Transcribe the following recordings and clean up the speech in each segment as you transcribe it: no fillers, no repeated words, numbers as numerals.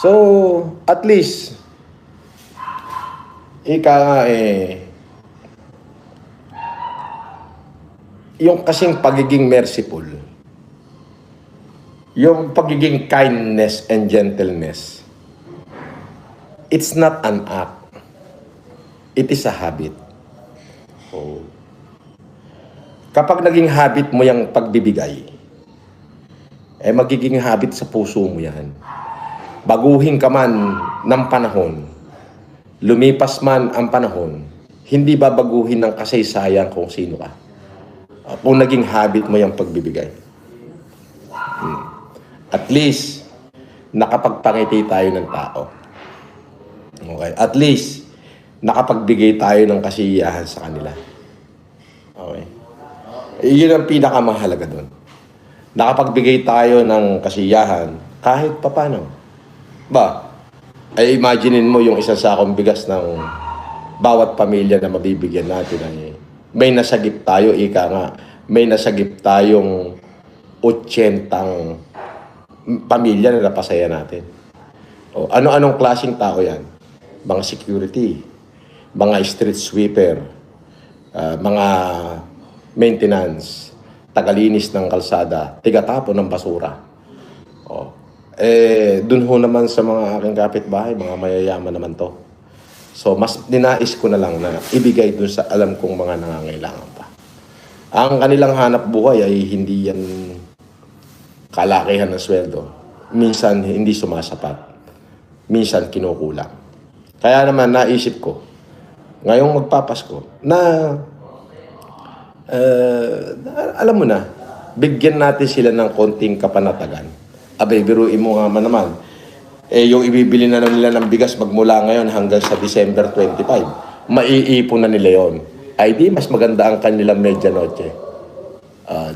So, at least, ika nga yung kasing pagiging merciful, yung pagiging kindness and gentleness, it's not an act. It is a habit. Oh. Kapag naging habit mo yung pagbibigay, magiging habit sa puso mo yan. Baguhin ka man ng panahon, lumipas man ang panahon, hindi babaguhin ng kasaysayan kung sino ka. Kung naging habit mo yung pagbibigay. At least, nakapagpangiti tayo ng tao. Okay? At least, nakapagbigay tayo ng kasiyahan sa kanila. Okay? Yun ang pinakamahalaga doon. Nakapagbigay tayo ng kasiyahan kahit papano. Ba, ay imaginein mo yung isang sakong bigas ng bawat pamilya na mabibigyan natin ay may nasagip tayo, ika nga, may nasagip tayong 80 pamilya na napasaya natin. O, ano-anong klaseng tao yan? Mga security, mga street sweeper, mga maintenance, tagalinis ng kalsada, tigatapon ng basura. O, dun ho naman sa mga aking kapitbahay, mga mayayaman naman to. So, mas dinais ko na lang na ibigay dun sa alam kong mga nangangailangan pa. Ang kanilang hanap buhay ay hindi yan kalakihan ng sweldo. Minsan, hindi sumasapat. Minsan, kinukulang. Kaya naman, naisip ko, ngayong magpapasko, na alam mo na, bigyan natin sila ng konting kapanatagan. Abay, biruin mo nga man naman. Yung ibibili na nila ng bigas magmula ngayon hanggang sa December 25, maiipon na nila yon. Ay di, mas maganda ang kanilang medianoche.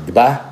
Di ba?